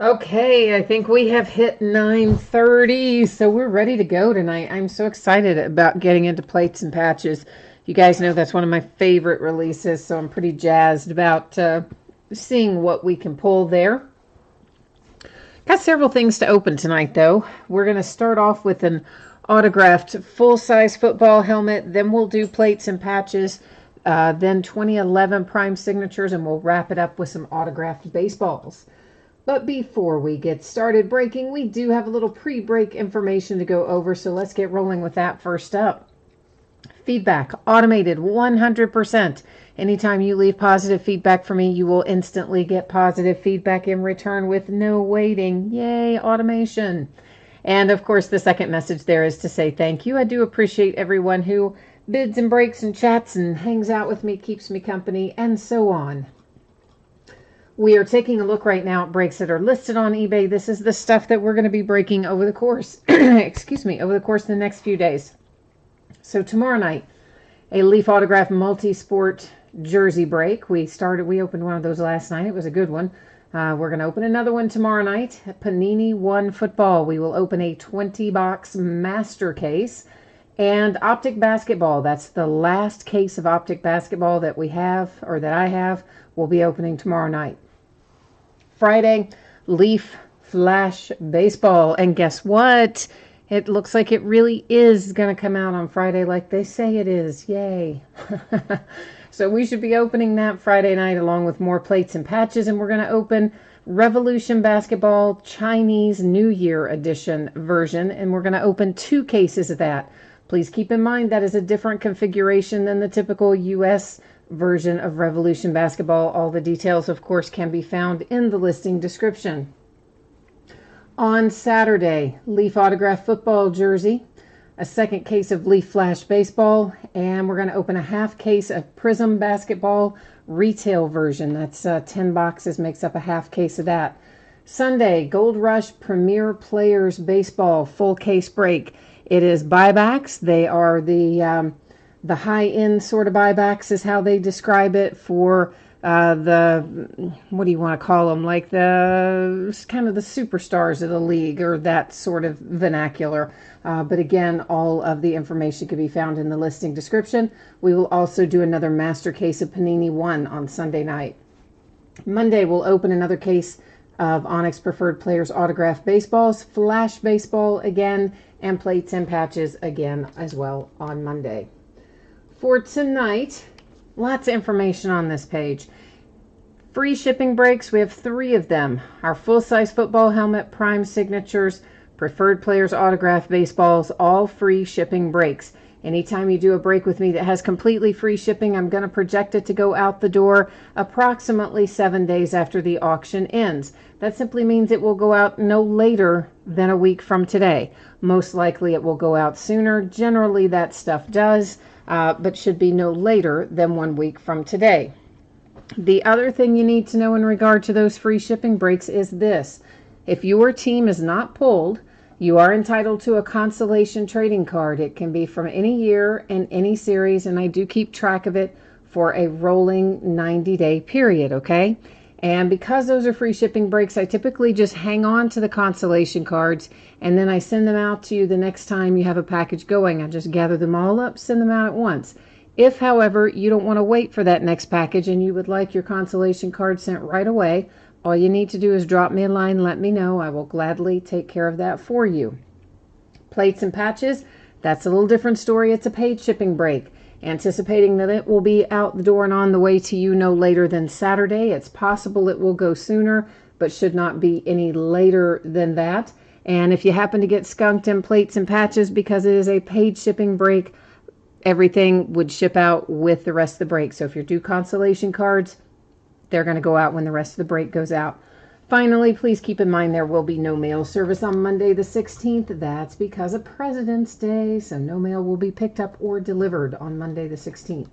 Okay, I think we have hit 9:30, so we're ready to go tonight. I'm so excited about getting into plates and patches. You guys know that's one of my favorite releases, so I'm pretty jazzed about seeing what we can pull there. Got several things to open tonight, though. We're going to start off with an autographed full-size football helmet, then we'll do plates and patches, then 2011 prime signatures, and we'll wrap it up with some autographed baseballs. But before we get started breaking, we do have a little pre-break information to go over, so let's get rolling with that first up. Feedback, automated 100%. Anytime you leave positive feedback for me, you will instantly get positive feedback in return with no waiting. Yay, automation. And of course, the second message there is to say thank you. I do appreciate everyone who bids and breaks and chats and hangs out with me, keeps me company, and so on. We are taking a look right now at breaks that are listed on eBay. This is the stuff that we're going to be breaking over the course, over the course of the next few days. So tomorrow night, a Leaf Autograph multi-sport jersey break. We opened one of those last night. It was a good one. We're going to open another one tomorrow night. Panini One Football. We will open a 20-box master case. And Optic Basketball. That's the last case of Optic Basketball that we have, or that I have. We'll be opening tomorrow night. Friday, Leaf Flash Baseball. And guess what? It looks like it really is going to come out on Friday like they say it is. Yay. So we should be opening that Friday night along with more plates and patches. And we're going to open Revolution Basketball Chinese New Year edition version. And we're going to open 2 cases of that. Please keep in mind that is a different configuration than the typical U.S. version of Revolution Basketball. All the details, of course, can be found in the listing description. On Saturday, Leaf Autograph Football Jersey, a second case of Leaf Flash Baseball, and we're going to open a half case of Prism Basketball retail version. That's 10 boxes, makes up a half case of that. Sunday, Gold Rush Premier Players Baseball full case break. It is buybacks. They are the high-end sort of buybacks is how they describe it for what do you want to call them? Like the kind of the superstars of the league, or that sort of vernacular. But again, all of the information can be found in the listing description. We will also do another master case of Panini One on Sunday night. Monday, we'll open another case of Onyx Preferred Players Autograph Baseballs, Flash Baseball again, and plates and patches again as well on Monday. For tonight, lots of information on this page. Free shipping breaks, we have 3 of them. Our full-size football helmet, prime signatures, preferred players autograph baseballs, all free shipping breaks. Anytime you do a break with me that has completely free shipping, I'm going to project it to go out the door approximately 7 days after the auction ends. That simply means it will go out no later than a week from today. Most likely it will go out sooner. Generally that stuff does. But should be no later than 1 week from today. The other thing you need to know in regard to those free shipping breaks is this. If your team is not pulled, you are entitled to a consolation trading card. It can be from any year and any series, and I do keep track of it for a rolling 90-day period, okay? And because those are free shipping breaks, I typically just hang on to the consolation cards, and then I send them out to you the next time you have a package going. I just gather them all up, send them out at once. If, however, you don't want to wait for that next package and you would like your consolation card sent right away, all you need to do is drop me a line, let me know. I will gladly take care of that for you. Plates and patches, that's a little different story. It's a paid shipping break. Anticipating that it will be out the door and on the way to you no later than Saturday. It's possible it will go sooner, but should not be any later than that. And if you happen to get skunked in plates and patches because it is a paid shipping break, everything would ship out with the rest of the break. So if you're due consolation cards, they're going to go out when the rest of the break goes out. Finally, please keep in mind there will be no mail service on Monday the 16th. That's because of President's Day, so no mail will be picked up or delivered on Monday the 16th.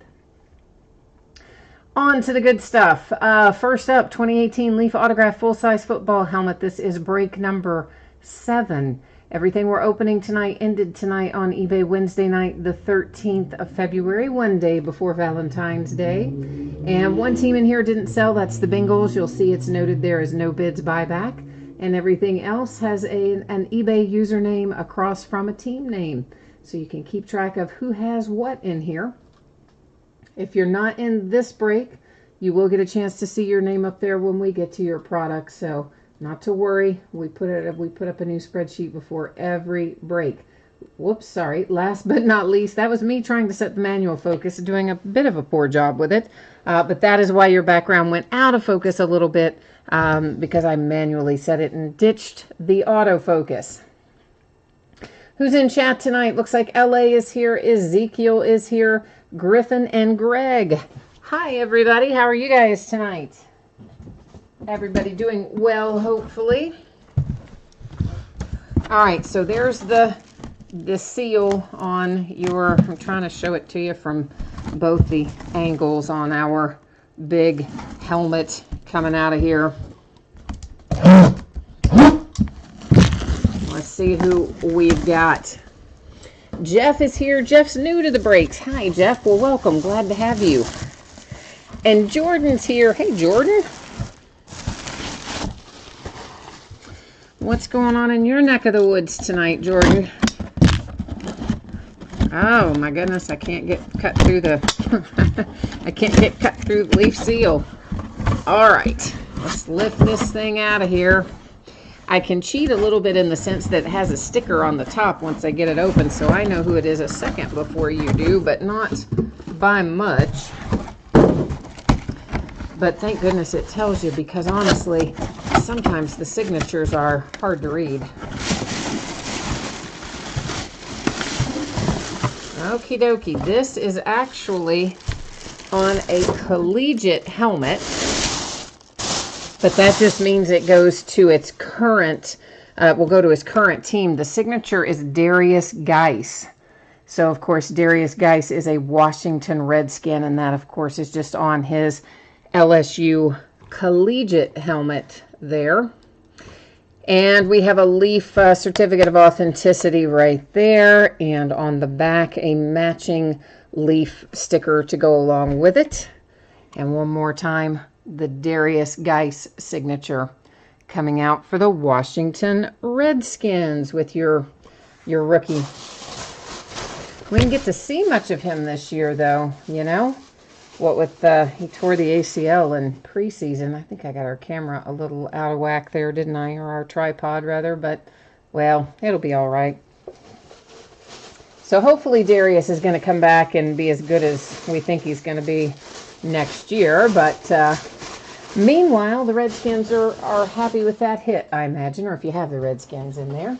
On to the good stuff. First up, 2018 Leaf Autograph Full-Size Football Helmet. This is break number 7. Everything we're opening tonight ended tonight on eBay Wednesday night, the 13th of February, one day before Valentine's Day. And one team in here didn't sell. That's the Bengals. You'll see it's noted there as no bids buyback. and everything else has an eBay username across from a team name. So you can keep track of who has what in here. If you're not in this break, you will get a chance to see your name up there when we get to your product. So not to worry. We put up a new spreadsheet before every break. Whoops, sorry. Last but not least, that was me trying to set the manual focus, doing a bit of a poor job with it. But that is why your background went out of focus a little bit, because I manually set it and ditched the autofocus. Who's in chat tonight? Looks like LA is here, Ezekiel is here, Griffin and Greg. Hi, everybody. How are you guys tonight? Everybody doing well, hopefully. All right, so there's the seal on your, I'm trying to show it to you from both the angles on our big helmet coming out of here. Let's see who we've got. Jeff is here. Jeff's new to the breaks. Hi, Jeff. Well, welcome. Glad to have you. And Jordan's here. Hey, Jordan. What's going on in your neck of the woods tonight, Jordan? Oh, my goodness. I can't get cut through the... I can't get cut through the leaf seal. All right. Let's lift this thing out of here. I can cheat a little bit in the sense that it has a sticker on the top once I get it open, so I know who it is a second before you do, but not by much. But thank goodness it tells you, because honestly, sometimes the signatures are hard to read. Okie dokie, this is actually on a collegiate helmet. But that just means it goes to its current, will go to his current team. The signature is Darius Geis. So, of course, Darius Geis is a Washington Redskin, and that, of course, is just on his LSU collegiate helmet there. And we have a Leaf certificate of authenticity right there, and on the back, a matching Leaf sticker to go along with it. And one more time, the Darius Geis signature coming out for the Washington Redskins with your rookie. We didn't get to see much of him this year, though, you know. What with he tore the ACL in preseason. I think I got our camera a little out of whack there, didn't I? Or our tripod, rather. But, well, it'll be all right. So hopefully Darius is going to come back and be as good as we think he's going to be next year. But meanwhile, the Redskins are happy with that hit, I imagine, or if you have the Redskins in there.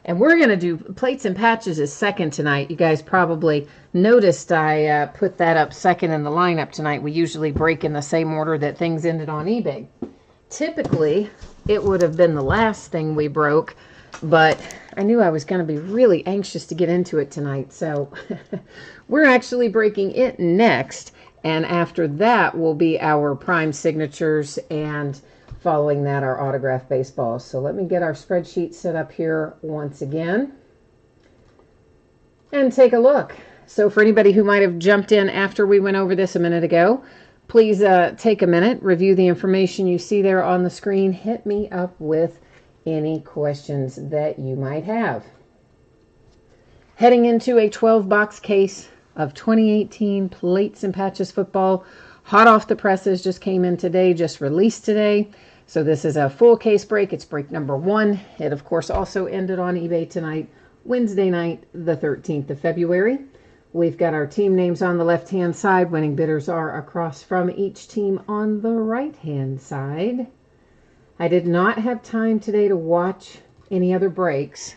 And we're going to do plates and patches as second tonight. You guys probably noticed I put that up second in the lineup tonight. We usually break in the same order that things ended on eBay. Typically, it would have been the last thing we broke, but I knew I was going to be really anxious to get into it tonight. So we're actually breaking it next. And after that will be our prime signatures, and following that, our autographed baseballs. So let me get our spreadsheet set up here once again and take a look. So for anybody who might have jumped in after we went over this a minute ago, please take a minute, review the information you see there on the screen. Hit me up with any questions that you might have. Heading into a 12-box case of 2018 Plates and Patches football. Hot off the presses, just came in today, just released today. So this is a full case break. It's break number 1. It, of course, also ended on eBay tonight, Wednesday night, the 13th of February. We've got our team names on the left-hand side. Winning bidders are across from each team on the right-hand side. I did not have time today to watch any other breaks,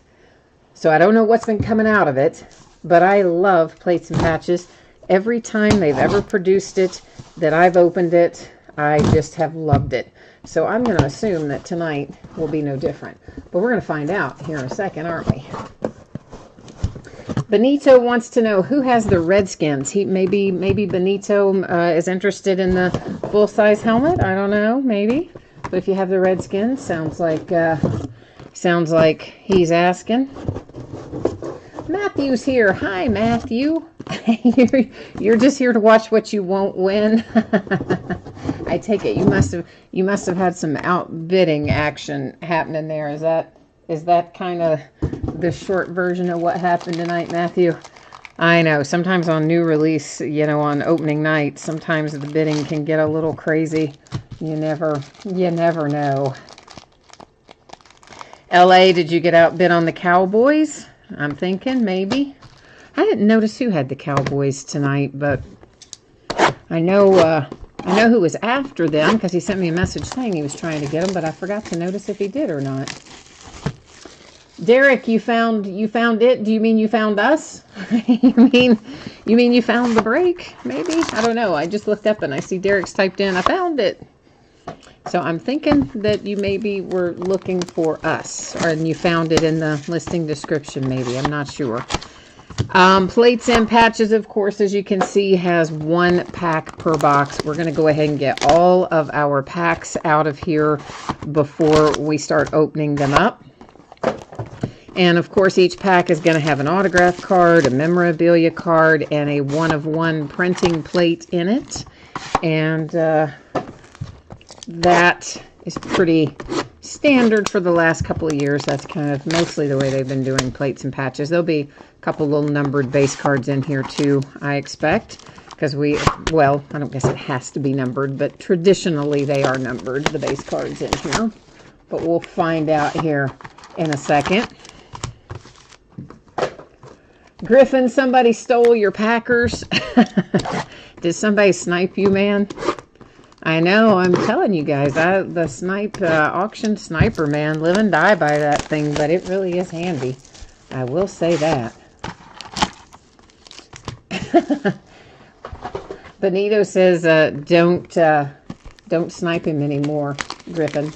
so I don't know what's been coming out of it, but I love Plates and Patches. Every time they've ever produced it, that I've opened it, I just have loved it. So I'm going to assume that tonight will be no different. But we're going to find out here in a second, aren't we? Benito wants to know who has the Redskins. Maybe Benito is interested in the full-size helmet. I don't know, maybe. But if you have the Redskins, sounds like he's asking. Matthew's here. Hi, Matthew. You're just here to watch what you won't win. I take it you must have had some outbidding action happening there. Is that kind of the short version of what happened tonight, Matthew? I know. Sometimes on new release, on opening night, sometimes the bidding can get a little crazy. You never know. LA, did you get outbid on the Cowboys? I'm thinking maybe. I didn't notice who had the Cowboys tonight, but I know who was after them because he sent me a message saying he was trying to get them, but I forgot to notice if he did or not. Derek, you found it? Do you mean you found us? you mean you found the break? Maybe? I don't know. I just looked up and I see Derek's typed in, I found it. So I'm thinking that you maybe were looking for us, and you found it in the listing description maybe. I'm not sure. Plates and patches, of course, as you can see, has 1 pack per box. We're going to go ahead and get all of our packs out of here before we start opening them up. And, of course, each pack is going to have an autograph card, a memorabilia card, and a 1-of-1 printing plate in it. And that is pretty standard for the last couple of years. That's kind of mostly the way they've been doing plates and patches. There'll be a couple little numbered base cards in here too, I expect, because well, I don't guess it has to be numbered, but traditionally they are numbered, the base cards in here. But we'll find out here in a second. Griffin, somebody stole your Packers. Did somebody snipe you, man? I know, I'm telling you guys, the auction sniper, man, live and die by that thing, but it really is handy. I will say that. Benito says, don't snipe him anymore, Griffin.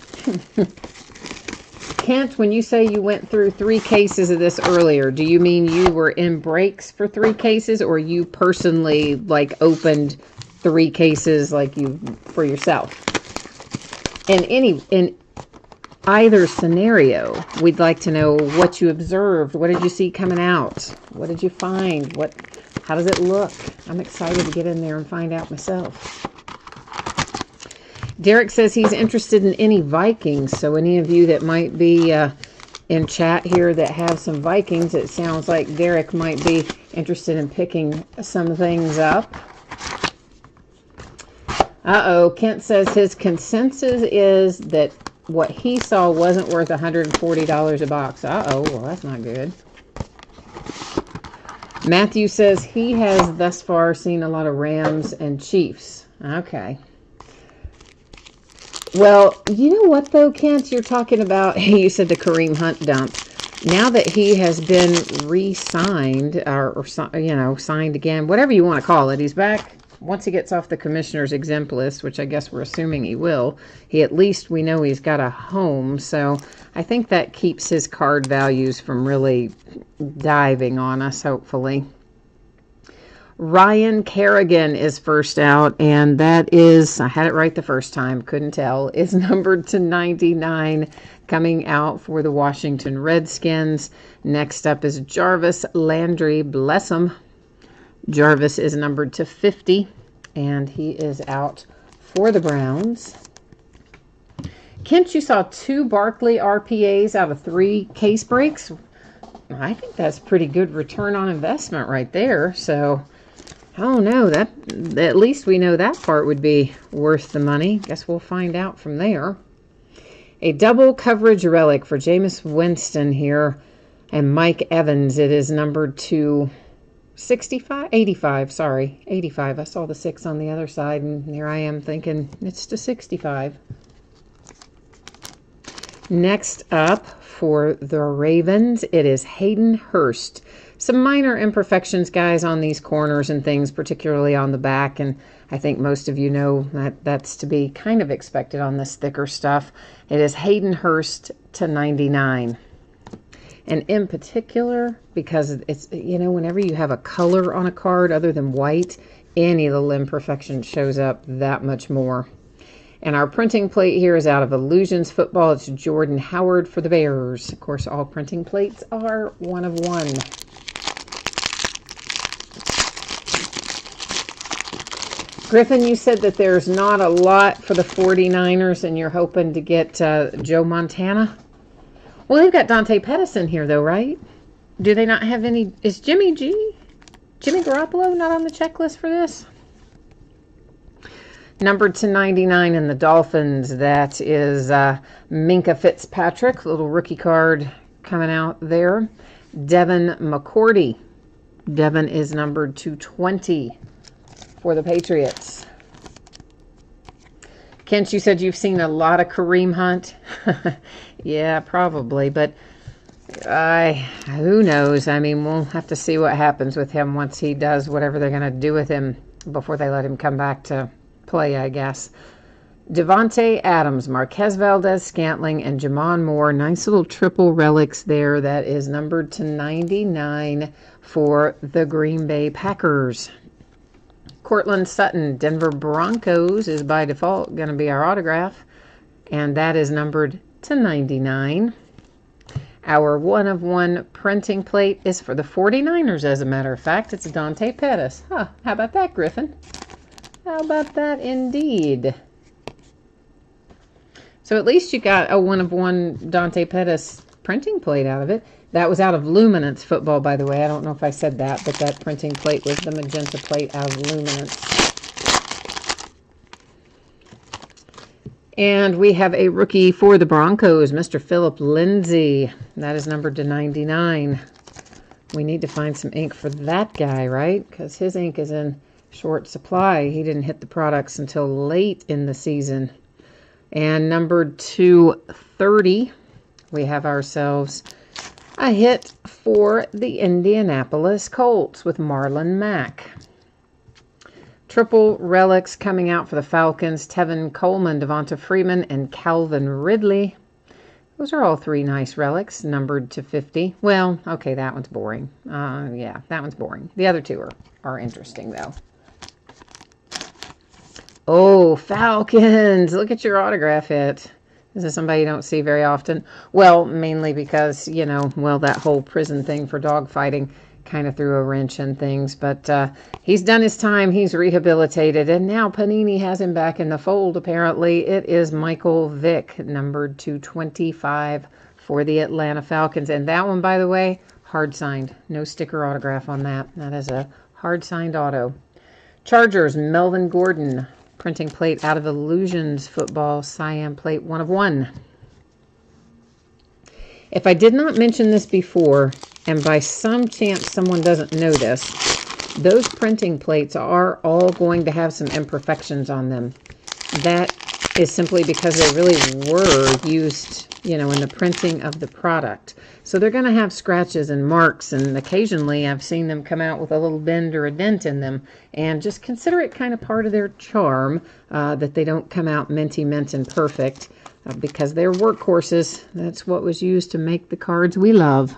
Kent, when you say you went through 3 cases of this earlier, do you mean you were in breaks for 3 cases, or you personally, opened 3 cases for yourself? In either scenario, we'd like to know what you observed. What did you see coming out? What did you find? How does it look? I'm excited to get in there and find out myself. Derek says he's interested in any Vikings. So any of you that might be in chat here that have some Vikings, it sounds like Derek might be interested in picking some things up. Uh-oh, Kent says his consensus is that what he saw wasn't worth $140 a box. Uh-oh, well, that's not good. Matthew says he has thus far seen a lot of Rams and Chiefs. Okay. Well, you know what, though, Kent? You're talking about, you said the Kareem Hunt dump. Now that he has been re-signed, or signed again, whatever you want to call it, he's back. Once he gets off the commissioner's exempt list, which I guess we're assuming he will, at least we know he's got a home. So I think that keeps his card values from really diving on us, hopefully. Ryan Kerrigan is first out, and that is, I had it right the first time, couldn't tell, is numbered to 99, coming out for the Washington Redskins. Next up is Jarvis Landry, bless him. Jarvis is numbered to 50, and he is out for the Browns. Kent, you saw 2 Barkley RPAs out of 3 case breaks. I think that's pretty good return on investment right there. So, I don't know. At least we know that part would be worth the money. Guess we'll find out from there. A double coverage relic for Jameis Winston here and Mike Evans. It is numbered to 85. Sorry, 85. I saw the 6 on the other side, and here I am thinking it's to 65. Next up for the Ravens, it is Hayden Hurst. Some minor imperfections, guys, on these corners and things, particularly on the back, and I think most of you know that that's to be kind of expected on this thicker stuff. It is Hayden Hurst to 99. And in particular, because it's, whenever you have a color on a card other than white, any little imperfection shows up that much more. And our printing plate here is out of Illusions Football. It's Jordan Howard for the Bears. Of course, all printing plates are 1 of 1. Griffin, you said that there's not a lot for the 49ers and you're hoping to get Joe Montana. Well, they've got Dante Pettis in here, though, right? Do they not have any? Is Jimmy Garoppolo not on the checklist for this? Numbered to 99 in the Dolphins, that is Minka Fitzpatrick, little rookie card coming out there. Devin McCourty. Devin is numbered to 20 for the Patriots. Kent, you said you've seen a lot of Kareem Hunt. Yeah, probably, but who knows? I mean, we'll have to see what happens with him once he does whatever they're going to do with him before they let him come back to play, I guess. Devontae Adams, Marquez Valdez-Scantling, and Jamon Moore. Nice little triple relics there. That is numbered to 99 for the Green Bay Packers. Cortland Sutton, Denver Broncos, is by default going to be our autograph, and that is numbered to 99. Our 1/1 printing plate is for the 49ers, as a matter of fact. It's Dante Pettis. Huh, how about that, Griffin? How about that indeed? So at least you got a 1/1 Dante Pettis printing plate out of it. That was out of Luminance football, by the way. I don't know if I said that, but that printing plate was the magenta plate out of Luminance. And we have a rookie for the Broncos, Mr. Philip Lindsay. That is numbered to 99. We need to find some ink for that guy, right? Because his ink is in short supply. He didn't hit the products until late in the season. And numbered to 30, we have ourselves a hit for the Indianapolis Colts with Marlon Mack. Triple relics coming out for the Falcons, Tevin Coleman, Devonta Freeman, and Calvin Ridley. Those are all three nice relics, numbered to 50. Well, okay, that one's boring. Yeah, that one's boring. The other two are interesting, though. Oh, Falcons! Look at your autograph hit. This is somebody you don't see very often. Well, mainly because, you know, well, that whole prison thing for dogfighting kind of threw a wrench in things. But he's done his time. He's rehabilitated. And now Panini has him back in the fold, apparently. It is Michael Vick, numbered to 25 for the Atlanta Falcons. And that one, by the way, hard-signed. No sticker autograph on that. That is a hard-signed auto. Chargers, Melvin Gordon. Printing plate out of Illusions Football, Cyan Plate 1/1. If I did not mention this before, and by some chance someone doesn't know this, those printing plates are all going to have some imperfections on them. That is simply because they really were used, you know, in the printing of the product. So they're going to have scratches and marks, and occasionally I've seen them come out with a little bend or a dent in them. And just consider it kind of part of their charm that they don't come out minty mint and perfect because they're workhorses. That's what was used to make the cards we love.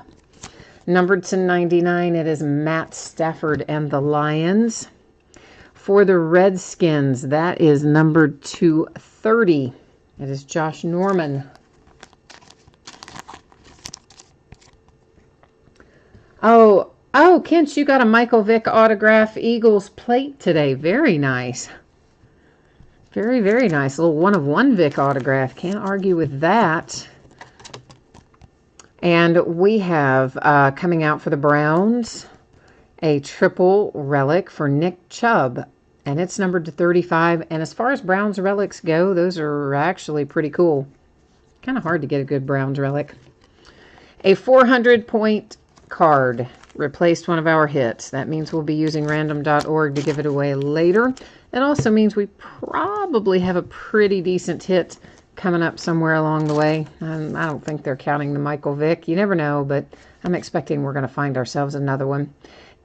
Numbered to 99, it is Matt Stafford and the Lions. For the Redskins, that is numbered to 30. It is Josh Norman. Oh, Kent, you got a Michael Vick autograph Eagles plate today. Very nice. Very, very nice. A little 1/1 Vick autograph. Can't argue with that. And we have, coming out for the Browns, a triple relic for Nick Chubb. And it's numbered to 35. And as far as Browns relics go, those are actually pretty cool. Kind of hard to get a good Browns relic. A 400-point card replaced one of our hits. That means we'll be using random.org to give it away later. It also means we probably have a pretty decent hit coming up somewhere along the way. I don't think they're counting the Michael Vick. You never know, but I'm expecting we're going to find ourselves another one.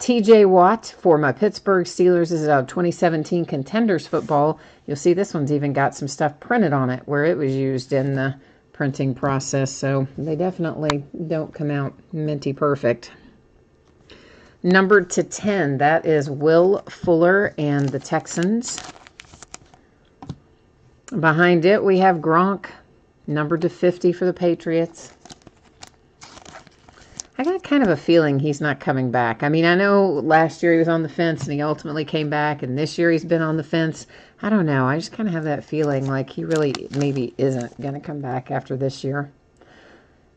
TJ Watt for my Pittsburgh Steelers. This is a 2017 Contenders football. You'll see this one's even got some stuff printed on it where it was used in the printing process, so they definitely don't come out minty perfect. Numbered to 10, that is Will Fuller and the Texans. Behind it, we have Gronk, numbered to 50 for the Patriots. I got kind of a feeling he's not coming back. I mean, I know last year he was on the fence and he ultimately came back, and this year he's been on the fence. I don't know. I just kind of have that feeling like he really maybe isn't going to come back after this year.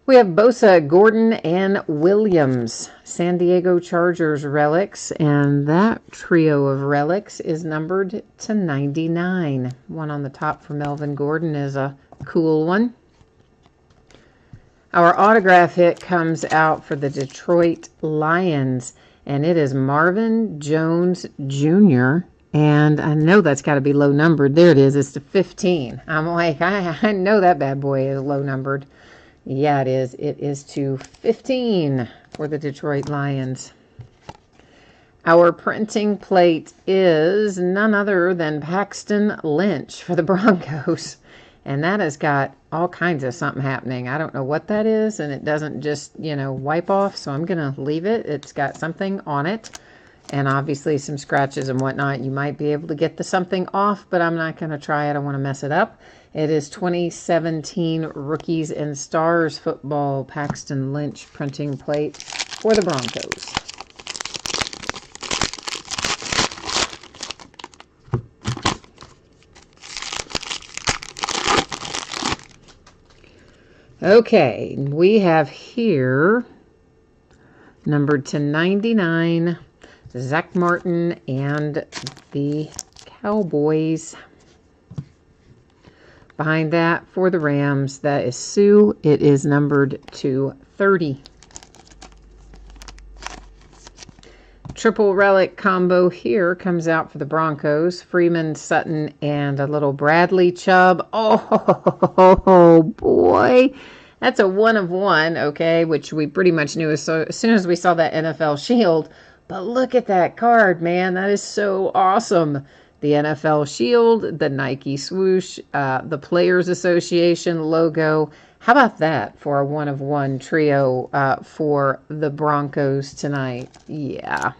We have Bosa, Gordon, and Williams, San Diego Chargers relics, and that trio of relics is numbered to 99. One on the top for Melvin Gordon is a cool one. Our autograph hit comes out for the Detroit Lions, and it is Marvin Jones Jr., and I know that's got to be low numbered. There it is. It's to 15. I'm like, I know that bad boy is low numbered. Yeah, it is. It is to 15 for the Detroit Lions. Our printing plate is none other than Paxton Lynch for the Broncos. And that has got all kinds of something happening. I don't know what that is, and it doesn't just, wipe off, so I'm going to leave it. It's got something on it, and obviously some scratches and whatnot. You might be able to get the something off, but I'm not going to try. I don't want to mess it up. It is 2017 Rookies and Stars Football Paxton Lynch printing plate for the Broncos. Okay, we have here numbered to 99, Zach Martin and the Cowboys. Behind that for the Rams, that is Sue. It is numbered to 30. Triple relic combo here comes out for the Broncos. Freeman, Sutton, and a little Bradley Chubb. Oh, boy. That's a 1 of 1, okay, which we pretty much knew as soon as we saw that NFL Shield. But look at that card, man. That is so awesome. The NFL Shield, the Nike swoosh, the Players Association logo. How about that for a 1 of 1 trio for the Broncos tonight? Yeah,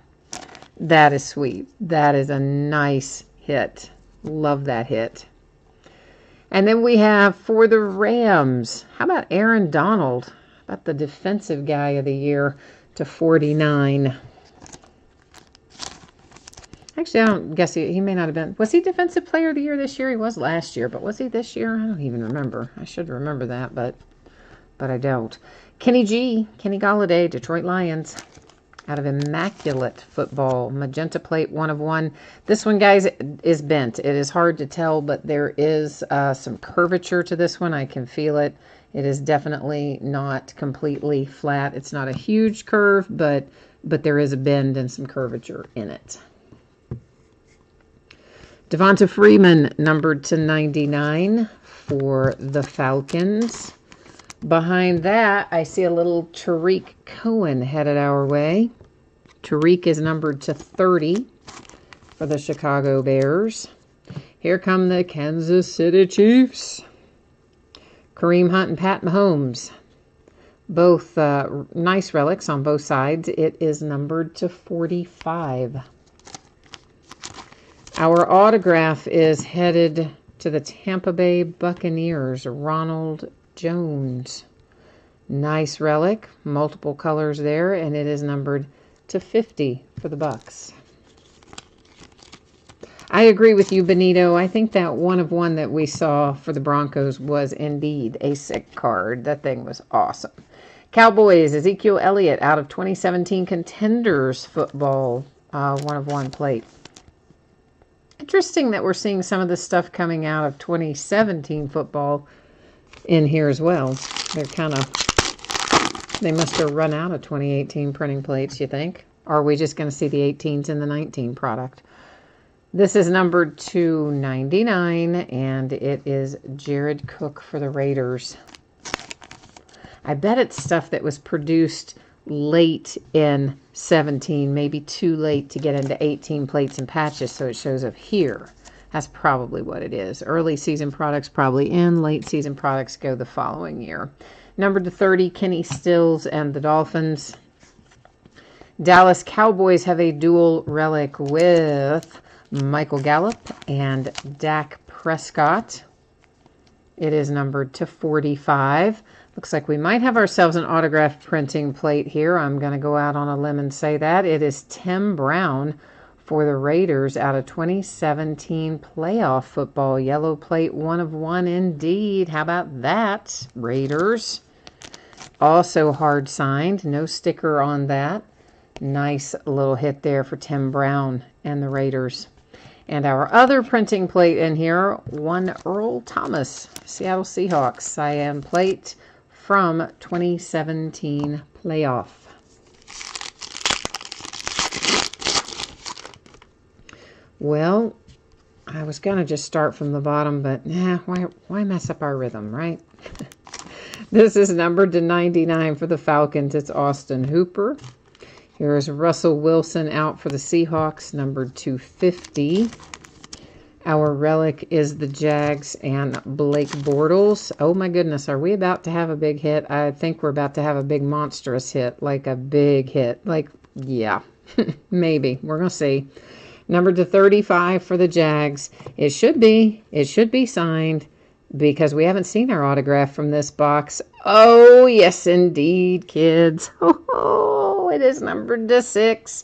that is sweet. That is a nice hit. Love that hit. And then we have for the Rams, how about Aaron Donald? How about the defensive guy of the year to 49? Actually, I don't guess he may not have been. Was he defensive player of the year this year? He was last year, but was he this year? I don't even remember. I should remember that, but I don't. Kenny Golladay, Detroit Lions, out of Immaculate Football, magenta plate, 1 of 1. This one, guys, is bent. It is hard to tell, but there is some curvature to this one. I can feel it. It is definitely not completely flat. It's not a huge curve, but there is a bend and some curvature in it. Devonta Freeman, numbered to 99 for the Falcons. Behind that, I see a little Tariq Cohen headed our way. Tariq is numbered to 30 for the Chicago Bears. Here come the Kansas City Chiefs. Kareem Hunt and Pat Mahomes. Both nice relics on both sides. It is numbered to 45. Our autograph is headed to the Tampa Bay Buccaneers, Ronald Jones. Nice relic, multiple colors there, and it is numbered to 50 for the Bucs. I agree with you, Benito. I think that 1 of 1 that we saw for the Broncos was indeed a sick card. That thing was awesome. Cowboys, Ezekiel Elliott out of 2017 Contenders Football, 1 of 1 plate. Interesting that we're seeing some of this stuff coming out of 2017 football in here as well. They must have run out of 2018 printing plates, you think? Or are we just going to see the 18s in the 19 product? This is numbered to 99, and it is Jared Cook for the Raiders. I bet it's stuff that was produced late in 17, maybe too late to get into 18 plates and patches, so it shows up here. That's probably what it is. Early season products probably in, late season products go the following year. Numbered to 30, Kenny Stills and the Dolphins. Dallas Cowboys have a dual relic with Michael Gallup and Dak Prescott. It is numbered to 45. Looks like we might have ourselves an autograph printing plate here. I'm going to go out on a limb and say that. It is Tim Brown for the Raiders out of 2017 playoff football. Yellow plate, 1 of 1 indeed. How about that, Raiders? Also hard signed, no sticker on that. Nice little hit there for Tim Brown and the Raiders. And our other printing plate in here, 1 Earl Thomas, Seattle Seahawks, cyan plate from 2017 playoff. Well, I was going to just start from the bottom, but why mess up our rhythm, right? This is numbered to 99 for the Falcons. It's Austin Hooper. Here's Russell Wilson out for the Seahawks, numbered 250. Our relic is the Jags and Blake Bortles. Oh my goodness, are we about to have a big hit? I think we're about to have a big monstrous hit, like a big hit. Like, yeah, maybe. We're going to see. Numbered to 35 for the Jags. It should be signed because we haven't seen our autograph from this box. Oh, yes, indeed, kids. Oh, it is numbered to 6.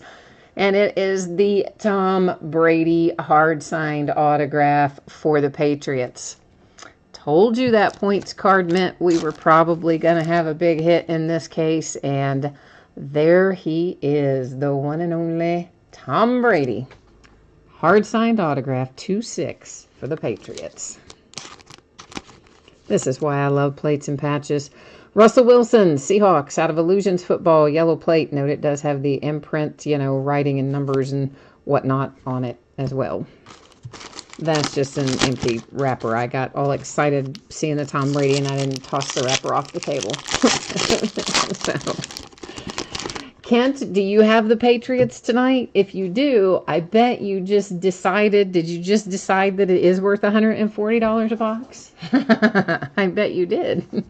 And it is the Tom Brady hard-signed autograph for the Patriots. Told you that points card meant we were probably going to have a big hit in this case. And there he is, the one and only Tom Brady. Hard-signed autograph, 2/6 for the Patriots. This is why I love plates and patches. Russell Wilson, Seahawks, out of Illusions Football, yellow plate. Note it does have the imprint, writing and numbers and whatnot on it as well. That's just an empty wrapper. I got all excited seeing the Tom Brady and I didn't toss the wrapper off the table. So. Kent, do you have the Patriots tonight? If you do, I bet you just decided, did you just decide that it is worth $140 a box? I bet you did.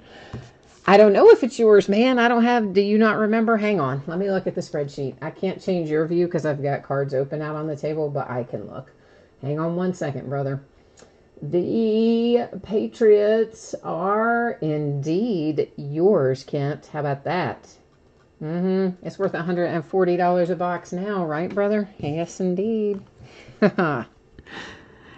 I don't know if it's yours, man. Do you not remember? Hang on. Let me look at the spreadsheet. I can't change your view because I've got cards open out on the table, but I can look. Hang on 1 second, brother. The Patriots are indeed yours, Kent. How about that? It's worth $140 a box now, right, brother? Yes, indeed.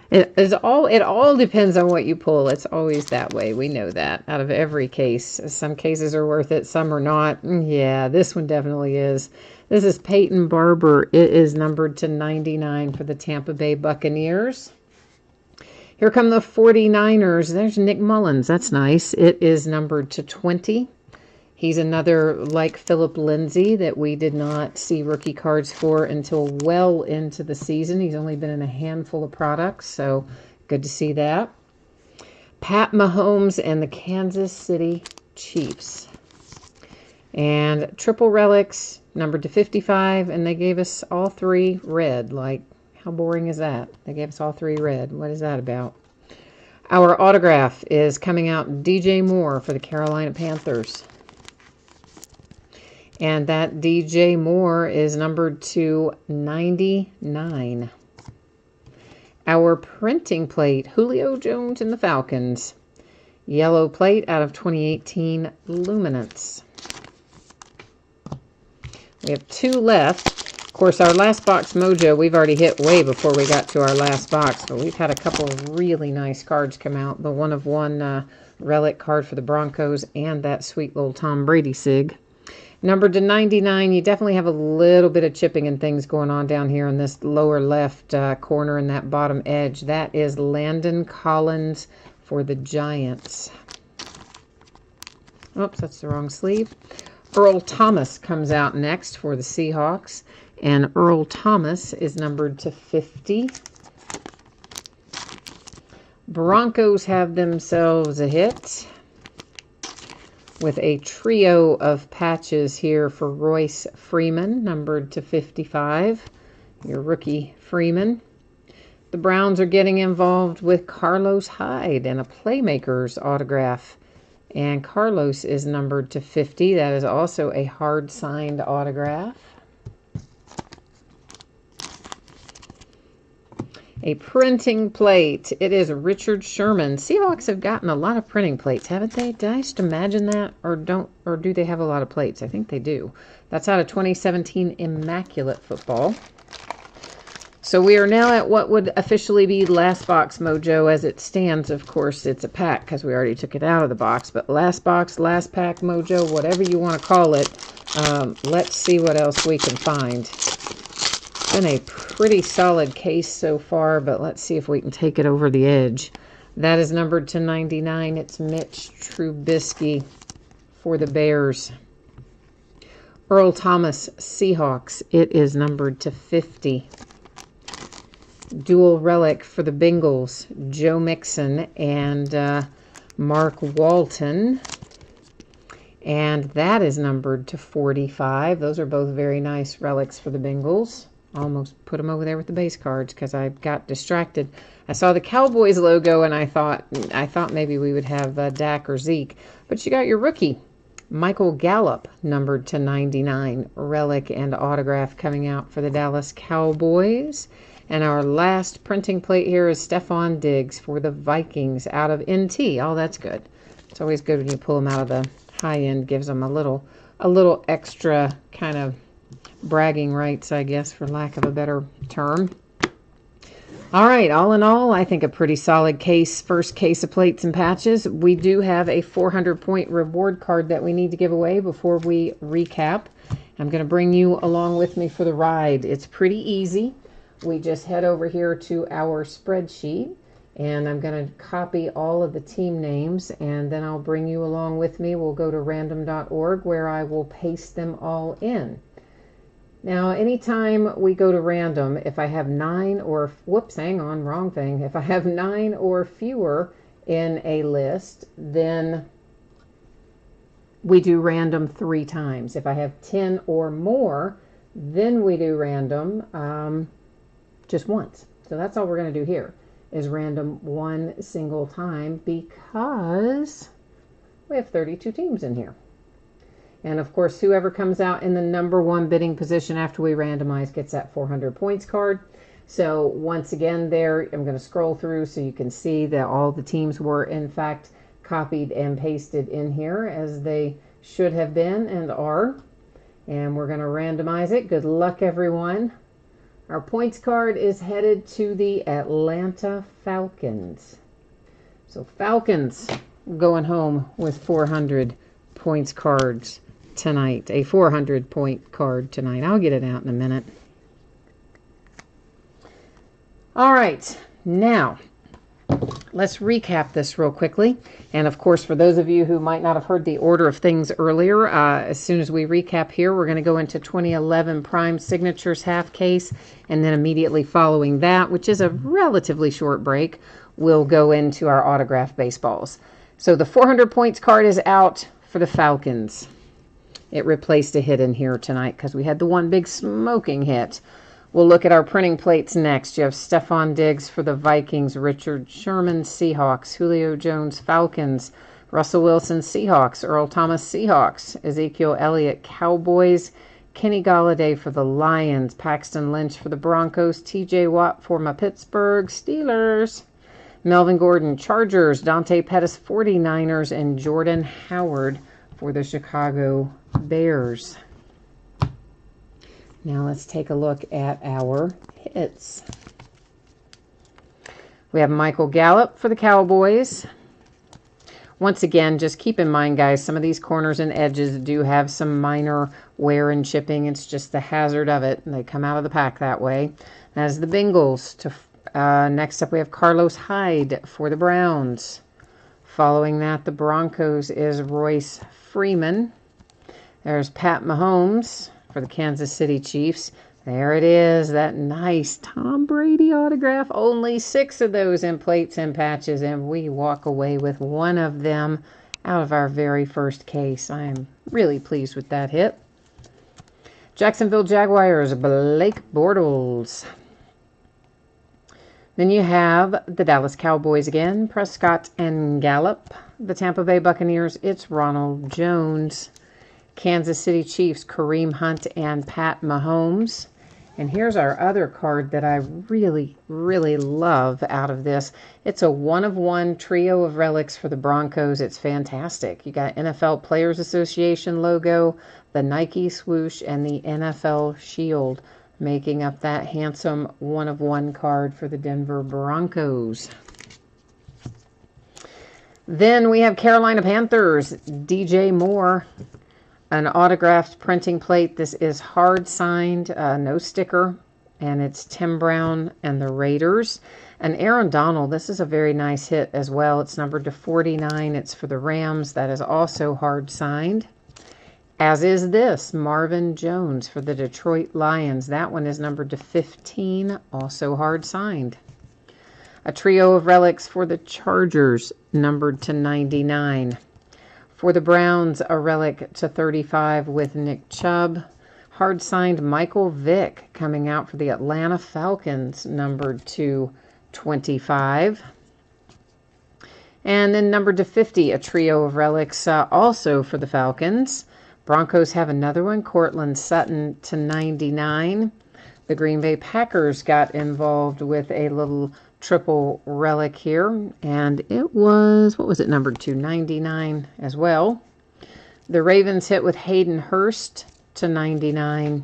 It all depends on what you pull. It's always that way. We know that out of every case. Some cases are worth it, some are not. Yeah, this one definitely is. This is Peyton Barber. It is numbered to 99 for the Tampa Bay Buccaneers. Here come the 49ers. There's Nick Mullins. That's nice. It is numbered to 20. He's another like Philip Lindsay that we did not see rookie cards for until well into the season. He's only been in a handful of products, so good to see that. Pat Mahomes and the Kansas City Chiefs. And triple relics, numbered to 55, and they gave us all 3 red. Like, how boring is that? They gave us all 3 red. What is that about? Our autograph is coming out DJ Moore for the Carolina Panthers. And that DJ Moore is numbered to 99. Our printing plate, Julio Jones and the Falcons. Yellow plate out of 2018 Luminance. We have 2 left. Of course, our last box mojo, we've already hit way before we got to our last box. But we've had a couple of really nice cards come out. The 1 of 1 relic card for the Broncos and that sweet little Tom Brady sig. Numbered to 99, you definitely have a little bit of chipping and things going on down here in this lower left corner and that bottom edge. That is Landon Collins for the Giants. Oops, that's the wrong sleeve. Earl Thomas comes out next for the Seahawks. And Earl Thomas is numbered to 50. Broncos have themselves a hit with a trio of patches here for Royce Freeman, numbered to 55, your rookie Freeman. The Browns are getting involved with Carlos Hyde and a Playmakers autograph. And Carlos is numbered to 50. That is also a hard-signed autograph. A printing plate. It is Richard Sherman. Seahawks have gotten a lot of printing plates, haven't they? Did I just imagine that? Or do they have a lot of plates? I think they do. That's out of 2017 Immaculate Football. So we are now at what would officially be last box mojo as it stands. Of course, it's a pack because we already took it out of the box. But last box, last pack mojo, whatever you want to call it. Let's see what else we can find. Been a pretty solid case so far, but let's see if we can take it over the edge. That is numbered to 99. It's Mitch Trubisky for the Bears. Earl Thomas, Seahawks. It is numbered to 50. Dual relic for the Bengals, Joe Mixon and Mark Walton. And that is numbered to 45. Those are both very nice relics for the Bengals. Almost put them over there with the base cards because I got distracted. I saw the Cowboys logo and I thought maybe we would have Dak or Zeke. But you got your rookie, Michael Gallup, numbered to 99. Relic and autograph coming out for the Dallas Cowboys. And our last printing plate here is Stephon Diggs for the Vikings out of NT. Oh, that's good. It's always good when you pull them out of the high end. Gives them a little extra kind of bragging rights, I guess, for lack of a better term. All right, all in all, I think a pretty solid case, first case of plates and patches. We do have a 400-point reward card that we need to give away before we recap. I'm going to bring you along with me for the ride. It's pretty easy. We just head over here to our spreadsheet, and I'm going to copy all of the team names, and then I'll bring you along with me. We'll go to random.org where I will paste them all in. Now, anytime we go to random, if I have 9 or, whoops, hang on, wrong thing. If I have 9 or fewer in a list, then we do random 3 times. If I have 10 or more, then we do random just once. So that's all we're going to do here, is random 1 single time because we have 32 teams in here. And of course, whoever comes out in the number 1 bidding position after we randomize gets that 400 points card. So once again there, I'm going to scroll through so you can see that all the teams were in fact copied and pasted in here as they should have been and are. And we're going to randomize it. Good luck, everyone. Our points card is headed to the Atlanta Falcons. So Falcons going home with 400 points cards tonight. A 400-point card tonight. I'll get it out in a minute. All right. Now, let's recap this real quickly. And of course, for those of you who might not have heard the order of things earlier, as soon as we recap here, we're going to go into 2011 Prime Signatures half case. And then immediately following that, which is a relatively short break, we'll go into our autograph baseballs. So the 400 points card is out for the Falcons. It replaced a hit in here tonight because we had the one big smoking hit. We'll look at our printing plates next. You have Stephon Diggs for the Vikings, Richard Sherman, Seahawks, Julio Jones, Falcons, Russell Wilson, Seahawks, Earl Thomas, Seahawks, Ezekiel Elliott, Cowboys, Kenny Golladay for the Lions, Paxton Lynch for the Broncos, TJ Watt for my Pittsburgh Steelers, Melvin Gordon, Chargers, Dante Pettis, 49ers, and Jordan Howard for the Chicago Bears. Now let's take a look at our hits. We have Michael Gallup for the Cowboys. Once again, just keep in mind, guys, some of these corners and edges do have some minor wear and chipping. It's just the hazard of it. They come out of the pack that way. That is the Bengals. Next up, we have Carlos Hyde for the Browns. Following that, the Broncos is Royce Freeman. There's Pat Mahomes for the Kansas City Chiefs. There it is, that nice Tom Brady autograph. Only 6 of those in plates and patches, and we walk away with one of them out of our very first case. I am really pleased with that hit. Jacksonville Jaguars, Blake Bortles. Then you have the Dallas Cowboys again, Prescott and Gallup. The Tampa Bay Buccaneers, it's Ronald Jones. Kansas City Chiefs, Kareem Hunt and Pat Mahomes. And here's our other card that I really, really love out of this. It's a 1-of-1 trio of relics for the Broncos. It's fantastic. You got NFL Players Association logo, the Nike swoosh, and the NFL shield, making up that handsome 1-of-1 card for the Denver Broncos. Then we have Carolina Panthers, DJ Moore. An autographed printing plate. This is hard signed, no sticker, and it's Tim Brown and the Raiders. And Aaron Donald, this is a very nice hit as well. It's numbered to 49. It's for the Rams. That is also hard signed. As is this, Marvin Jones for the Detroit Lions. That one is numbered to 15, also hard signed. A trio of relics for the Chargers, numbered to 99. For the Browns, a relic to 35 with Nick Chubb. Hard signed Michael Vick coming out for the Atlanta Falcons, numbered to 25. And then numbered to 50, a trio of relics also for the Falcons. Broncos have another one, Cortland Sutton to 99. The Green Bay Packers got involved with a little triple relic here, and it was, what was it numbered to? 99 as well. The Ravens hit with Hayden Hurst to 99,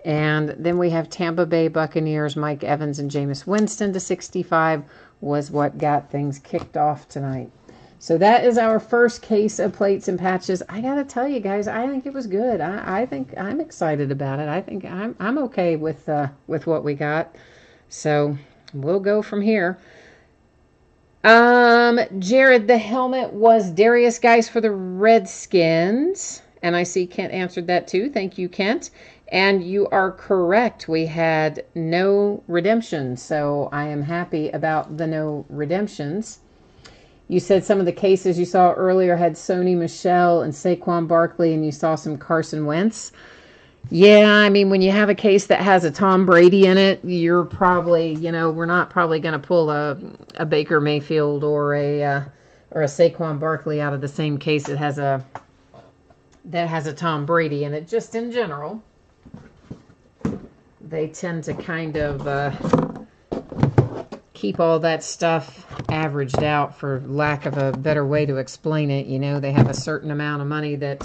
and then we have Tampa Bay Buccaneers, Mike Evans and Jameis Winston to 65 was what got things kicked off tonight. So that is our first case of plates and patches. I gotta tell you guys, I think it was good. I think I'm excited about it. I think I'm okay with what we got. So we'll go from here. Jared, the helmet was Darius Geis for the Redskins. And I see Kent answered that too. Thank you, Kent. And you are correct. We had no redemptions. So I am happy about the no redemptions. You said some of the cases you saw earlier had Sony Michel and Saquon Barkley, and you saw some Carson Wentz. Yeah, I mean, when you have a case that has a Tom Brady in it, you're probably, we're not probably going to pull a Baker Mayfield or a Saquon Barkley out of the same case that has a Tom Brady in it. Just in general, they tend to kind of keep all that stuff averaged out, for lack of a better way to explain it. They have a certain amount of money that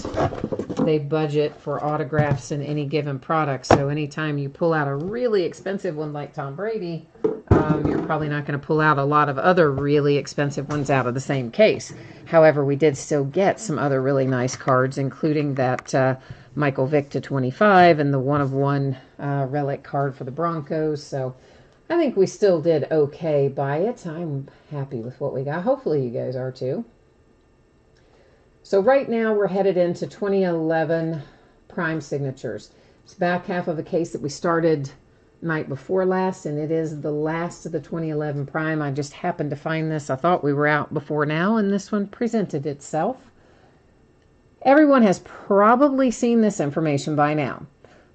they budget for autographs in any given product. So anytime you pull out a really expensive one like Tom Brady, you're probably not going to pull out a lot of other really expensive ones out of the same case. However, we did still get some other really nice cards, including that Michael Vick to 25 and the 1-of-1 relic card for the Broncos. So I think we still did okay by it. I'm happy with what we got. Hopefully you guys are too. So right now we're headed into 2011 prime signatures. It's back half of a case that we started night before last, and it is the last of the 2011 prime. I just happened to find this. I thought we were out before now, and this one presented itself. Everyone has probably seen this information by now.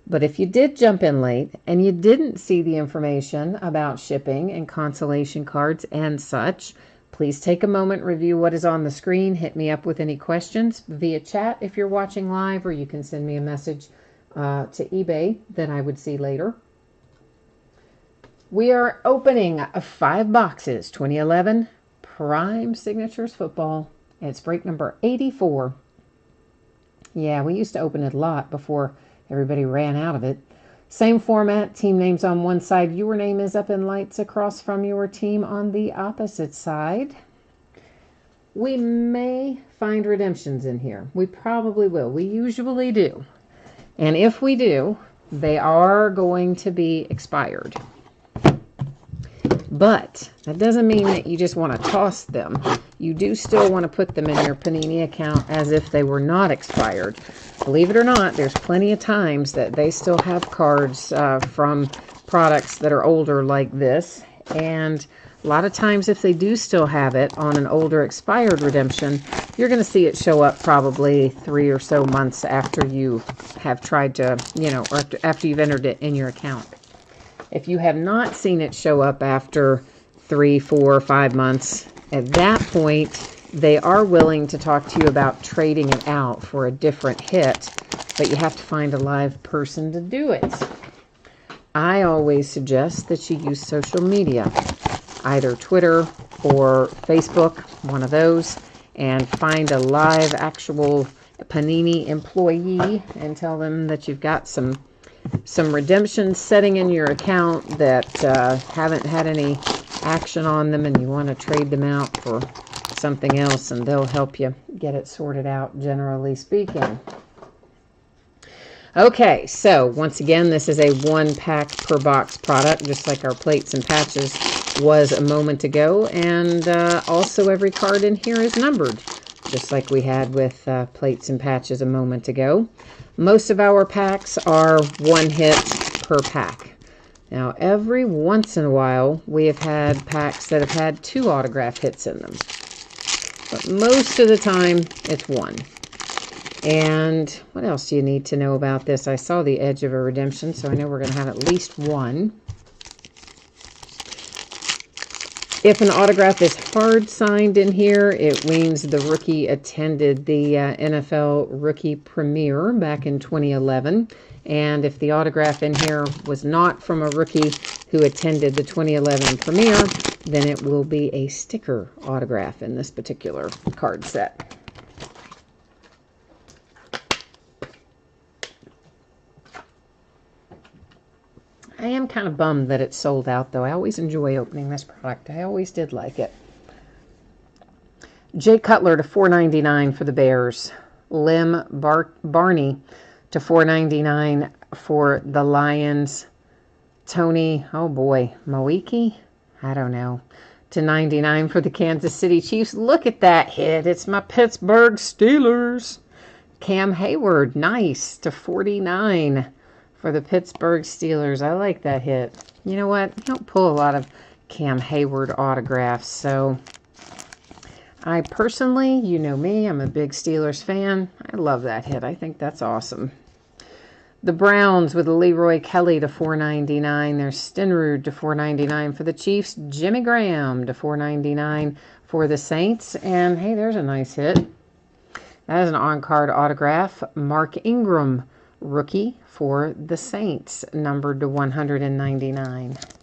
But if you did jump in late and you didn't see the information about shipping and consolation cards and such, please take a moment, review what is on the screen. Hit me up with any questions via chat if you're watching live, or you can send me a message to eBay that I would see later. We are opening 5 boxes, 2011 Prime Signatures Football. It's break number 84. Yeah, we used to open it a lot before everybody ran out of it. Same format, team names on one side. Your name is up in lights across from your team on the opposite side. We may find redemptions in here. We probably will. We usually do. And if we do, they are going to be expired. But that doesn't mean that you just want to toss them. You do still want to put them in your Panini account as if they were not expired. Believe it or not, there's plenty of times that they still have cards from products that are older like this. And a lot of times if they do still have it on an older expired redemption, you're going to see it show up probably 3 or so months after you have tried to, or after you've entered it in your account. If you have not seen it show up after 3, 4, 5 months, at that point, they are willing to talk to you about trading it out for a different hit, but you have to find a live person to do it. I always suggest that you use social media, either Twitter or Facebook, one of those, and find a live actual Panini employee and tell them that you've got some redemptions setting in your account that haven't had any action on them and you want to trade them out for something else, and they'll help you get it sorted out, generally speaking. Okay, so once again, this is a 1 pack per box product, just like our plates and patches was a moment ago. And also every card in here is numbered, just like we had with plates and patches a moment ago. Most of our packs are 1 hit per pack. Now, every once in a while, we have had packs that have had 2 autograph hits in them. But most of the time, it's 1. And what else do you need to know about this? I saw the edge of a redemption, so I know we're going to have at least 1. If an autograph is hard signed in here, it means the rookie attended the NFL Rookie Premiere back in 2011. And if the autograph in here was not from a rookie who attended the 2011 Premiere, then it will be a sticker autograph in this particular card set. I am kind of bummed that it's sold out, though. I always enjoy opening this product. I always did like it. Jay Cutler to $4.99 for the Bears. Lim Barney to $4.99 for the Lions. Tony, oh boy, Moiki? I don't know. To $99 for the Kansas City Chiefs. Look at that hit. It's my Pittsburgh Steelers. Cam Hayward, nice, to $49 for the Pittsburgh Steelers. I like that hit. You know what? You don't pull a lot of Cam Hayward autographs, so I personally, you know me, I'm a big Steelers fan. I love that hit. I think that's awesome. The Browns with Leroy Kelly to $4.99. There's Stenrud to $4.99 for the Chiefs. Jimmy Graham to $4.99 for the Saints. And hey, there's a nice hit. That is an on-card autograph. Mark Ingram, rookie for the Saints, numbered to $199.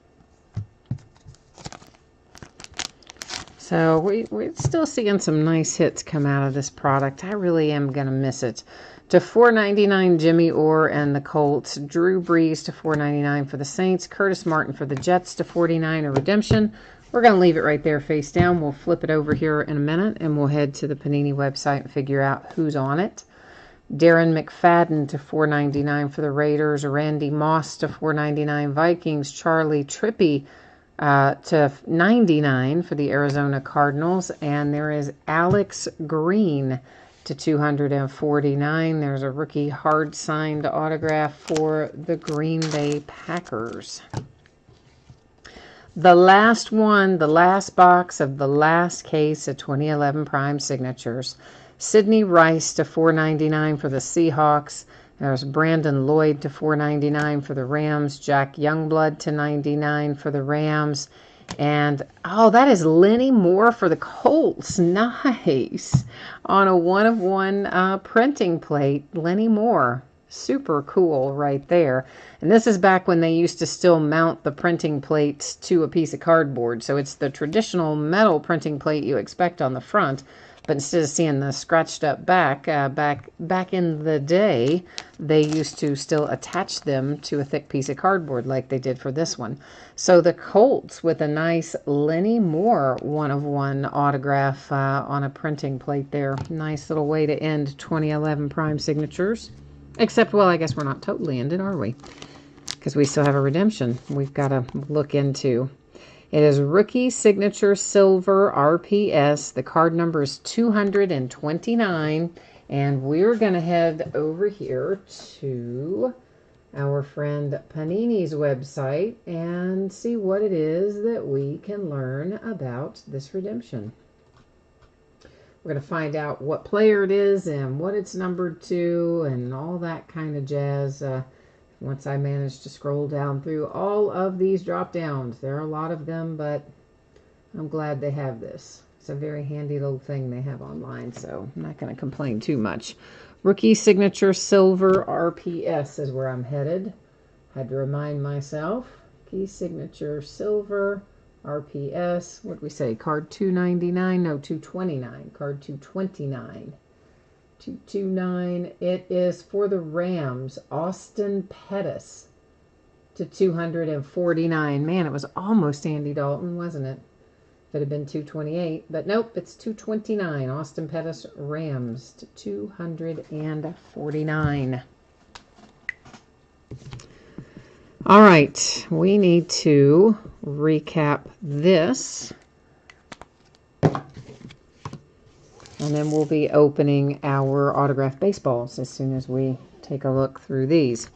So we're still seeing some nice hits come out of this product. I really am going to miss it. To $4.99, Jimmy Orr and the Colts. Drew Brees to $4.99 for the Saints. Curtis Martin for the Jets to $49, a redemption. We're going to leave it right there face down. We'll flip it over here in a minute, and we'll head to the Panini website and figure out who's on it. Darren McFadden to $4.99 for the Raiders. Randy Moss to $4.99 Vikings. Charlie Trippy to $99 for the Arizona Cardinals. And there is Alex Green to $249. There's a rookie hard signed autograph for the Green Bay Packers. The last one, the last box of the last case of 2011 Prime Signatures. Sidney Rice to $4.99 for the Seahawks. There's Brandon Lloyd to $4.99 for the Rams. Jack Youngblood to $99 for the Rams. And, oh, that is Lenny Moore for the Colts. Nice. On a 1-of-1 printing plate, Lenny Moore. Super cool right there. And this is back when they used to still mount the printing plates to a piece of cardboard. So it's the traditional metal printing plate you expect on the front. But instead of seeing the scratched up back, back in the day, they used to still attach them to a thick piece of cardboard like they did for this one. So the Colts with a nice Lenny Moore 1-of-1 autograph on a printing plate there. Nice little way to end 2011 Prime Signatures. Except, well, I guess we're not totally ended, are we? Because we still have a redemption we've got to look into. It is Rookie Signature Silver RPS. The card number is 229. And we're going to head over here to our friend Panini's website and see what it is that we can learn about this redemption. We're going to find out what player it is and what it's numbered to and all that kind of jazz. Once I manage to scroll down through all of these drop downs. There are a lot of them, but I'm glad they have this. It's a very handy little thing they have online, so I'm not going to complain too much. Rookie Signature Silver RPS is where I'm headed. Had to remind myself. Key signature silver, RPS. What did we say? Card 299? No, 229. Card 229. 229. It is for the Rams. Austin Pettis to 249. Man, it was almost Andy Dalton, wasn't it? Could have been 228, but nope, it's 229. Austin Pettis, Rams to 249. All right, we need to recap this. And then we'll be opening our autographed baseballs as soon as we take a look through these.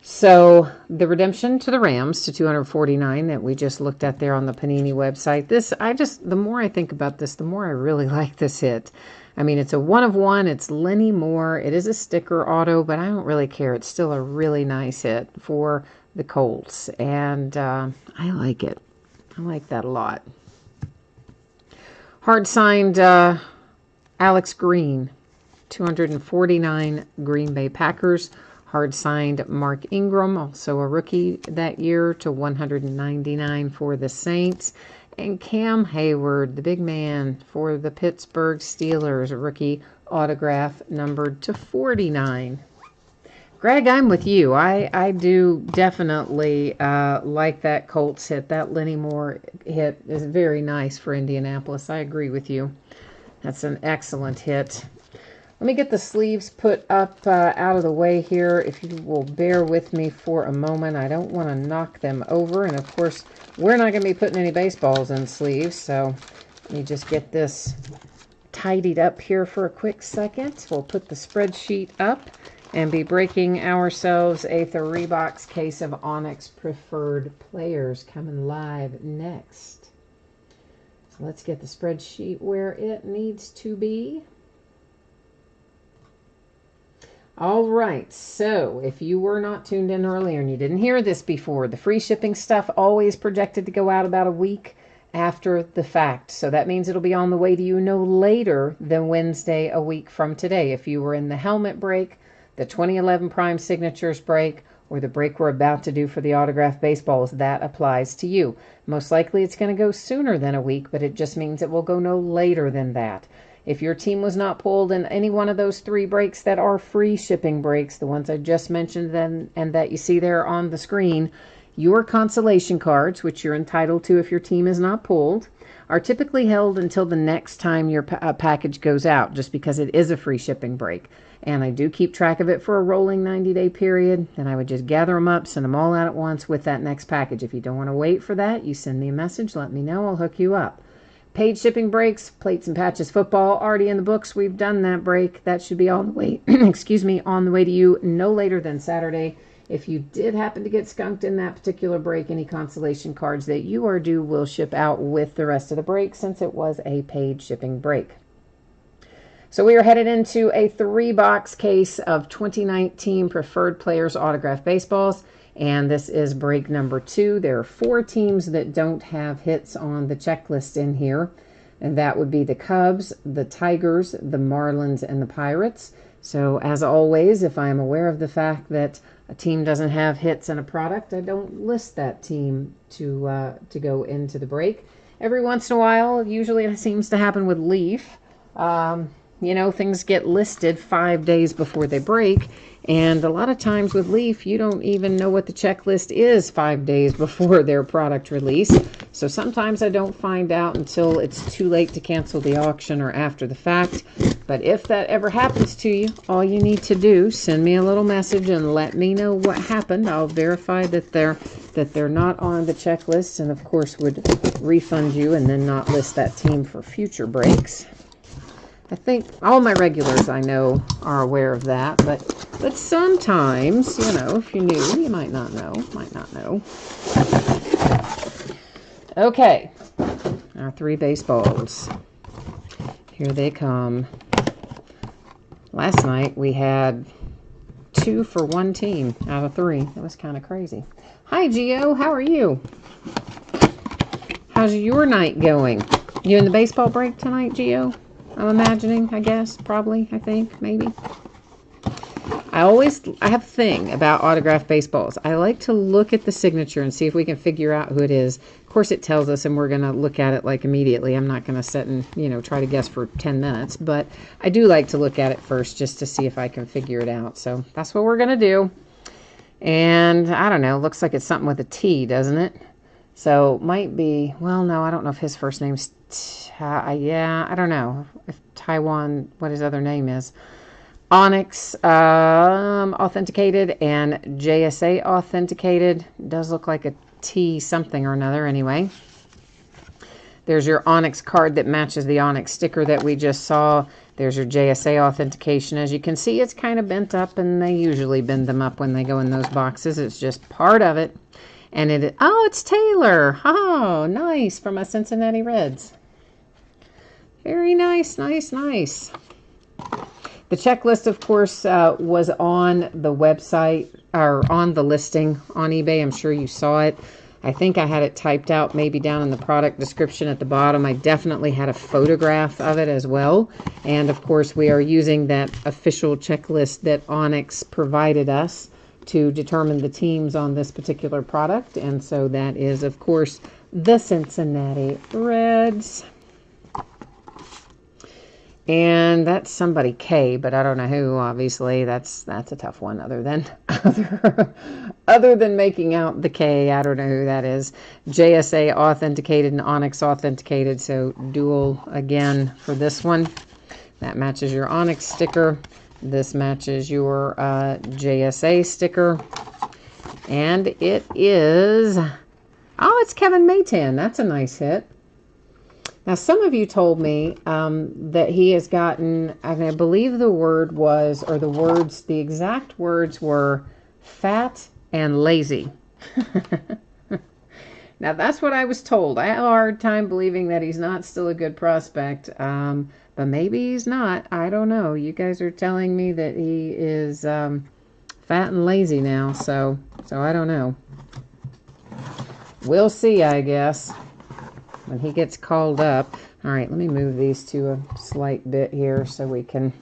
So the redemption to the Rams to 249 that we just looked at there on the Panini website. The more I think about this, the more I really like this hit. I mean, it's a 1 of 1. It's Lenny Moore. It is a sticker auto, but I don't really care. It's still a really nice hit for the Colts. And I like it. I like that a lot. Hard signed Alex Green, 249 Green Bay Packers. Hard signed Mark Ingram, also a rookie that year, to 199 for the Saints. And Cam Hayward, the big man for the Pittsburgh Steelers, a rookie autograph numbered to 49. Greg, I'm with you. I do definitely like that Colts hit. That Lenny Moore hit is very nice for Indianapolis. I agree with you. That's an excellent hit. Let me get the sleeves put up out of the way here. If you will bear with me for a moment. I don't want to knock them over. And, of course, we're not going to be putting any baseballs in sleeves. So let me just get this tidied up here for a quick second. We'll put the spreadsheet up and be breaking ourselves a 3-box case of Onyx Preferred Players coming live next. So let's get the spreadsheet where it needs to be. All right, so if you were not tuned in earlier and you didn't hear this before, the free shipping stuff always projected to go out about a week after the fact. So that means it'll be on the way to you no later than Wednesday a week from today. If you were in the helmet break, the 2011 Prime Signatures break, or the break we're about to do for the autographed baseballs, that applies to you. Most likely it's going to go sooner than a week, but it just means it will go no later than that. If your team was not pulled in any one of those 3 breaks that are free shipping breaks, the ones I just mentioned and that you see there on the screen, your consolation cards, which you're entitled to if your team is not pulled, are typically held until the next time your package goes out, just because it is a free shipping break. And I do keep track of it for a rolling 90-day period, and I would just gather them up, send them all out at once with that next package. If you don't want to wait for that, you send me a message, let me know, I'll hook you up. Paid shipping breaks, plates and patches football, already in the books. We've done that break. That should be on the way, on the way to you no later than Saturday. If you did happen to get skunked in that particular break, any consolation cards that you are due will ship out with the rest of the break, since it was a paid shipping break. So we are headed into a 3-box case of 2019 Preferred Players Autographed Baseballs. And this is break number 2. There are 4 teams that don't have hits on the checklist in here. And that would be the Cubs, the Tigers, the Marlins, and the Pirates. So as always, if I'm aware of the fact that a team doesn't have hits in a product, I don't list that team to go into the break. Every once in a while, usually it seems to happen with Leaf. Things get listed 5 days before they break. And a lot of times with Leaf, you don't even know what the checklist is 5 days before their product release. So sometimes I don't find out until it's too late to cancel the auction or after the fact. But if that ever happens to you, all you need to do, send me a little message and let me know what happened. I'll verify that they're not on the checklist, and of course would refund you and then not list that team for future breaks. I think all my regulars I know are aware of that, but sometimes, if you're new, you might not know. Okay, our 3 baseballs. Here they come. Last night we had 2 for 1 team out of 3. That was kind of crazy. Hi, Gio. How are you? How's your night going? You in the baseball break tonight, Gio? I'm imagining, I guess, probably, I think, maybe. I have a thing about autographed baseballs. I like to look at the signature and see if we can figure out who it is. Of course, it tells us, and we're going to look at it like immediately. I'm not going to sit and, try to guess for 10 minutes, but I do like to look at it first just to see if I can figure it out. So that's what we're going to do. And I don't know, looks like it's something with a T, doesn't it? So might be, well, no, I don't know if his first name's, yeah, I don't know if Taiwan, what his other name is. Onyx authenticated and JSA authenticated. Does look like a T something or another anyway. There's your Onyx card that matches the Onyx sticker that we just saw. There's your JSA authentication. As you can see, it's kind of bent up, and they usually bend them up when they go in those boxes. It's just part of it. And it's Taylor. Oh, nice, from my Cincinnati Reds. Very nice, nice, nice. The checklist, of course, was on the website, or on the listing on eBay. I'm sure you saw it. I think I had it typed out maybe down in the product description at the bottom. I definitely had a photograph of it as well. And, of course, we are using that official checklist that Onyx provided us to determine the teams on this particular product. And so that is, of course, the Cincinnati Reds. And that's somebody K, but I don't know who. Obviously, that's a tough one. Other than making out the K, I don't know who that is. JSA authenticated and Onyx authenticated, so dual again for this one. That matches your Onyx sticker. This matches your JSA sticker, and it is. Oh, it's Kevin Maytan. That's a nice hit. Now, some of you told me that he has gotten, I believe the word was, or the exact words were fat and lazy. Now, that's what I was told. I have a hard time believing that he's not still a good prospect, but maybe he's not. I don't know. You guys are telling me that he is fat and lazy now, so I don't know. We'll see, I guess, when he gets called up. All right, let me move these to a slight bit here so we can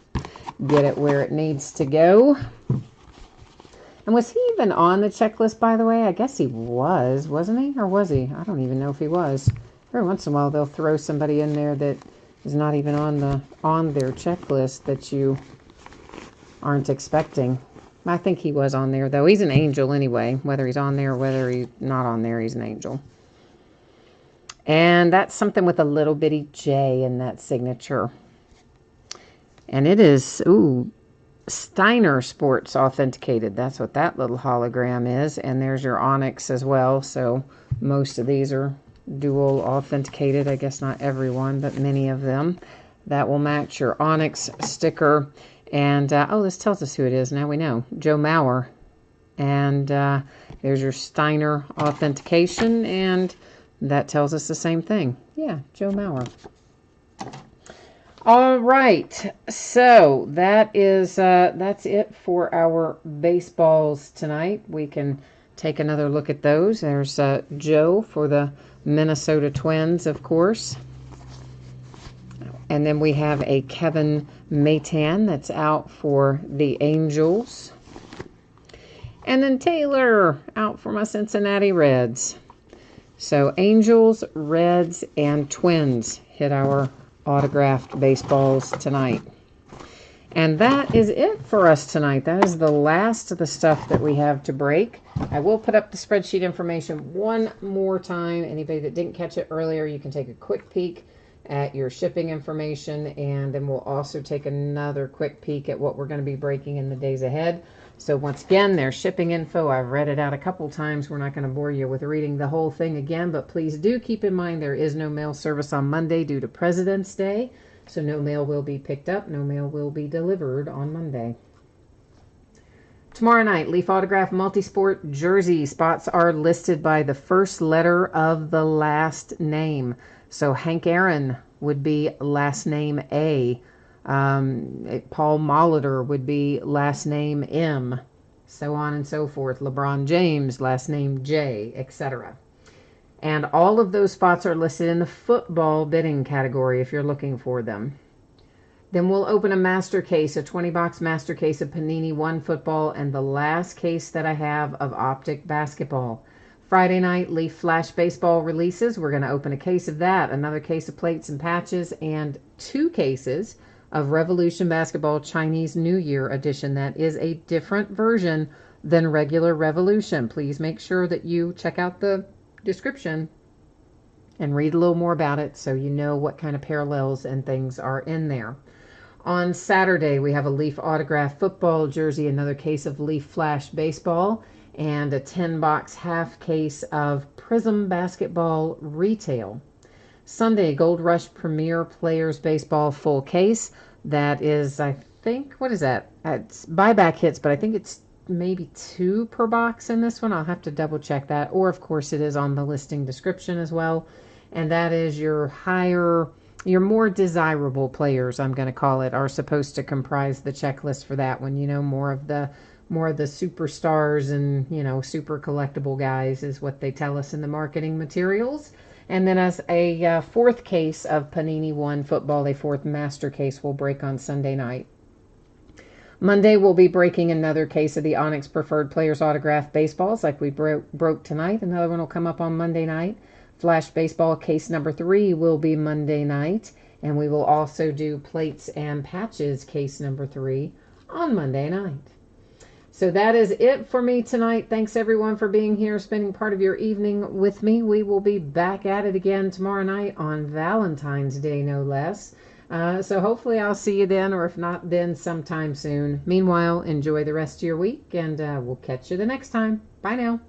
get it where it needs to go. And was he even on the checklist, by the way? I guess he was, wasn't he? Or was he? I don't even know if he was. Every once in a while, they'll throw somebody in there that is not even on their checklist that you aren't expecting. I think he was on there, though. He's an angel anyway. Whether he's on there or whether he's not on there, he's an angel. And that's something with a little bitty J in that signature. And it is, Steiner Sports authenticated. That's what that little hologram is. And there's your Onyx as well. So most of these are dual authenticated. I guess not everyone, but many of them. That will match your Onyx sticker. And, this tells us who it is. Now we know. Joe Mauer. And there's your Steiner authentication. And that tells us the same thing. Yeah, Joe Mauer. All right, so that's it for our baseballs tonight. We can take another look at those. There's Joe for the Minnesota Twins, of course. And then we have a Kevin Maytan that's out for the Angels. And then Taylor out for my Cincinnati Reds. So Angels, Reds, and Twins hit our autographed baseballs tonight. And that is it for us tonight. That is the last of the stuff that we have to break. I will put up the spreadsheet information one more time. Anybody that didn't catch it earlier, you can take a quick peek at your shipping information, and then we'll also take another quick peek at what we're going to be breaking in the days ahead. So once again, there's shipping info. I've read it out a couple times. We're not going to bore you with reading the whole thing again, but please do keep in mind there is no mail service on Monday due to President's Day. So no mail will be picked up. No mail will be delivered on Monday. Tomorrow night, Leaf Autograph Multisport Jersey. Spots are listed by the first letter of the last name. So Hank Aaron would be last name A. Paul Molitor would be last name M, so on and so forth. LeBron James, last name J, etc. And all of those spots are listed in the football bidding category if you're looking for them. Then we'll open a master case, a 20-box master case of Panini One football, and the last case that I have of Optic basketball. Friday night, Leaf Flash baseball releases. We're going to open a case of that, another case of plates and patches, and 2 cases of Revolution Basketball Chinese New Year edition. That is a different version than regular Revolution. Please make sure that you check out the description and read a little more about it so you know what kind of parallels and things are in there. On Saturday, we have a Leaf Autograph football jersey, another case of Leaf Flash baseball, and a 10-box half case of Prism basketball retail. Sunday, Gold Rush Premier Players baseball full case. That is, I think, what is that? It's buyback hits, but I think it's maybe 2 per box in this one. I'll have to double check that. Or, of course, it is on the listing description as well. And that is your more desirable players, I'm going to call it, are supposed to comprise the checklist for that one. You know, more of the superstars and, you know, super collectible guys is what they tell us in the marketing materials. And then as a 4th case of Panini One football, a 4th master case will break on Sunday night. Monday, we'll be breaking another case of the Onyx Preferred Players Autograph baseballs like we broke tonight. Another one will come up on Monday night. Flash baseball case number 3 will be Monday night. And we will also do plates and patches case number 3 on Monday night. So that is it for me tonight. Thanks everyone for being here, spending part of your evening with me. We will be back at it again tomorrow night on Valentine's Day, no less. So hopefully I'll see you then, or if not, then sometime soon. Meanwhile, enjoy the rest of your week, and we'll catch you the next time. Bye now.